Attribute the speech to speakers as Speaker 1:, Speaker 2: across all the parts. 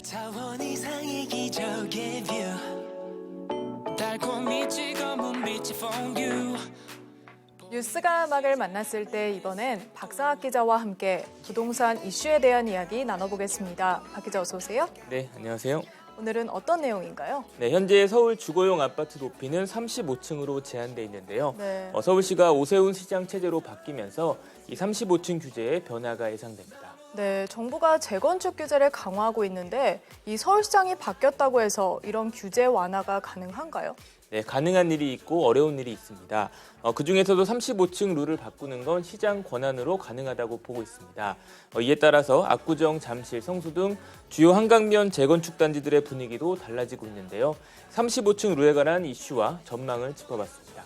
Speaker 1: 차원 이상의 기적의 뷰 달콤히 찍어문 빛이 퐁듀
Speaker 2: 뉴스가 막을 만났을 때 이번엔 박상학 기자와 함께 부동산 이슈에 대한 이야기 나눠보겠습니다. 박 기자 어서 오세요.
Speaker 3: 네, 안녕하세요.
Speaker 2: 오늘은 어떤 내용인가요?
Speaker 3: 네, 현재 서울 주거용 아파트 높이는 35층으로 제한돼 있는데요.
Speaker 2: 네.
Speaker 3: 서울시가 오세훈 시장 체제로 바뀌면서 이 35층 규제에 변화가 예상됩니다.
Speaker 2: 네, 정부가 재건축 규제를 강화하고 있는데 이 서울시장이 바뀌었다고 해서 이런 규제 완화가 가능한가요?
Speaker 3: 네, 가능한 일이 있고 어려운 일이 있습니다. 그중에서도 35층 룰을 바꾸는 건 시장 권한으로 가능하다고 보고 있습니다. 이에 따라서 압구정, 잠실, 성수 등 주요 한강변 재건축 단지들의 분위기도 달라지고 있는데요. 35층 룰에 관한 이슈와 전망을 짚어봤습니다.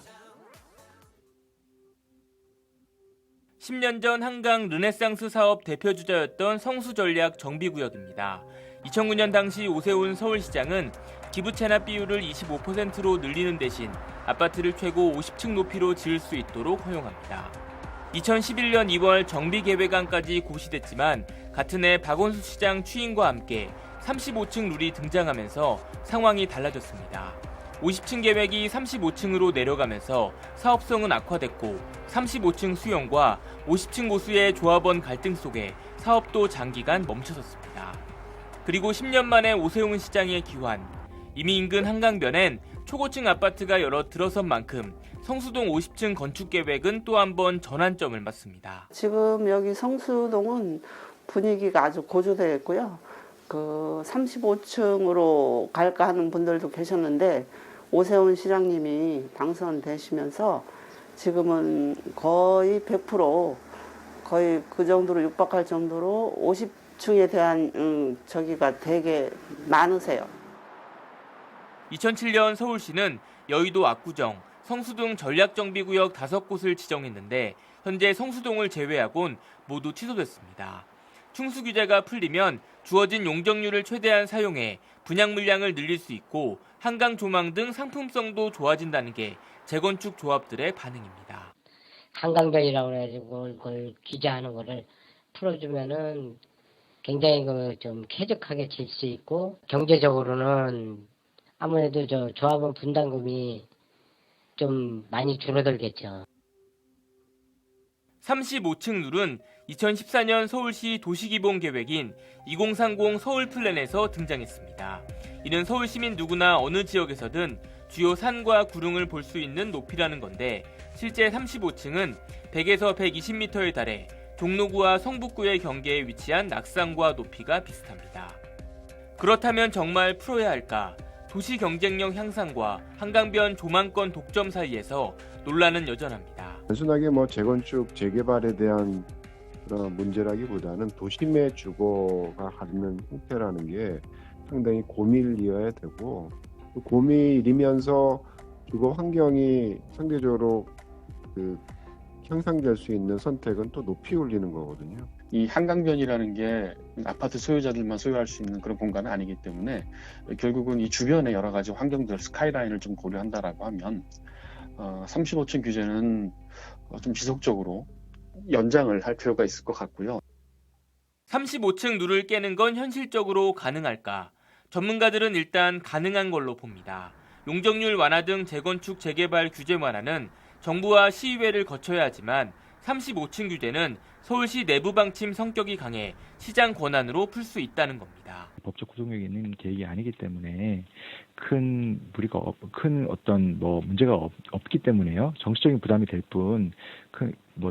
Speaker 3: 10년 전 한강 르네상스 사업 대표 주자였던 성수전략 정비구역입니다. 2009년 당시 오세훈 서울시장은 기부 체납 비율을 25%로 늘리는 대신 아파트를 최고 50층 높이로 지을 수 있도록 허용합니다. 2011년 2월 정비계획안까지 고시됐지만 같은 해 박원순 시장 취임과 함께 35층 룰이 등장하면서 상황이 달라졌습니다. 50층 계획이 35층으로 내려가면서 사업성은 악화됐고 35층 수용과 50층 보수의 조합원 갈등 속에 사업도 장기간 멈춰섰습니다. 그리고 10년 만에 오세훈 시장의 기환. 이미 인근 한강변엔 초고층 아파트가 여러 들어선 만큼 성수동 50층 건축 계획은 또 한 번 전환점을 맞습니다.
Speaker 4: 지금 여기 성수동은 분위기가 아주 고조되어 있고요. 35층으로 갈까 하는 분들도 계셨는데 오세훈 시장님이 당선되시면서 지금은 거의 100% 거의 그 정도로 육박할 정도로 50층에 대한 저기가 되게 많으세요.
Speaker 3: 2007년 서울시는 여의도 압구정, 성수동 전략정비구역 5곳을 지정했는데 현재 성수동을 제외하곤 모두 취소됐습니다. 충수 규제가 풀리면 주어진 용적률을 최대한 사용해 분양 물량을 늘릴 수 있고 한강 조망 등 상품성도 좋아진다는 게 재건축 조합들의 반응입니다.
Speaker 5: 한강변이라고 해가지고 그걸 규제하는 거를 풀어주면은 굉장히 좀 쾌적하게 질 수 있고 경제적으로는 아무래도 조합원 분담금이 좀 많이 줄어들겠죠.
Speaker 3: 35층 룰은 2014년 서울시 도시기본계획인 2030 서울플랜에서 등장했습니다. 이는 서울 시민 누구나 어느 지역에서든 주요 산과 구릉을 볼 수 있는 높이라는 건데 실제 35층은 100에서 120m에 달해 종로구와 성북구의 경계에 위치한 낙산과 높이가 비슷합니다. 그렇다면 정말 풀어야 할까? 도시 경쟁력 향상과 한강변 조망권 독점 사이에서 논란은 여전합니다.
Speaker 6: 단순하게 재건축, 재개발에 대한 그런 문제라기보다는 도심의 주거가 갖는 형태라는 게 상당히 고밀이어야 되고 또 고밀이면서 주거 환경이 상대적으로 향상될 수 있는 선택은 또 높이 올리는 거거든요.
Speaker 7: 이 한강변이라는 게 아파트 소유자들만 소유할 수 있는 그런 공간은 아니기 때문에 결국은 이 주변의 여러 가지 환경들, 스카이라인을 좀 고려한다라고 하면 35층 규제는 좀 지속적으로 연장을 할 필요가 있을 것 같고요.
Speaker 3: 35층 룰을 깨는 건 현실적으로 가능할까? 전문가들은 일단 가능한 걸로 봅니다. 용적률 완화 등 재건축, 재개발 규제 완화는 정부와 시의회를 거쳐야 하지만 35층 규제는 서울시 내부 방침 성격이 강해 시장 권한으로 풀 수 있다는 겁니다.
Speaker 8: 법적 구속력이 있는 계획이 아니기 때문에 큰 어떤 문제가 없기 때문에요. 정치적인 부담이 될 뿐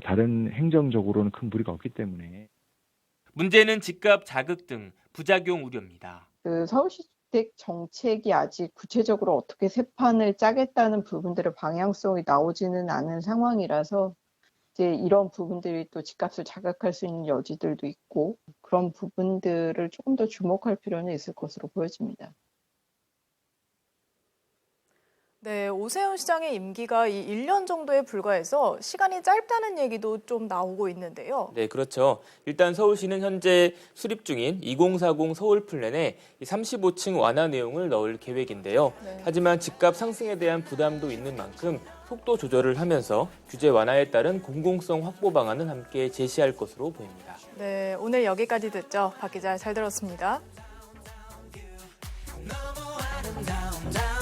Speaker 8: 다른 행정적으로는 큰 무리가 없기 때문에.
Speaker 3: 문제는 집값 자극 등 부작용 우려입니다.
Speaker 9: 서울시 주택 정책이 아직 구체적으로 어떻게 새 판을 짜겠다는 부분들의 방향성이 나오지는 않은 상황이라서 이제 이런 부분들이 또 집값을 자극할 수 있는 여지들도 있고 그런 부분들을 조금 더 주목할 필요는 있을 것으로 보여집니다.
Speaker 2: 네, 오세훈 시장의 임기가 1년 정도에 불과해서 시간이 짧다는 얘기도 좀 나오고 있는데요.
Speaker 3: 네, 그렇죠. 일단 서울시는 현재 수립 중인 2040 서울 플랜에 35층 완화 내용을 넣을 계획인데요.
Speaker 2: 네.
Speaker 3: 하지만 집값 상승에 대한 부담도 있는 만큼 속도 조절을 하면서 규제 완화에 따른 공공성 확보 방안은 함께 제시할 것으로 보입니다.
Speaker 2: 네, 오늘 여기까지 듣죠. 박 기자 잘 들었습니다.
Speaker 1: 너무 아름다운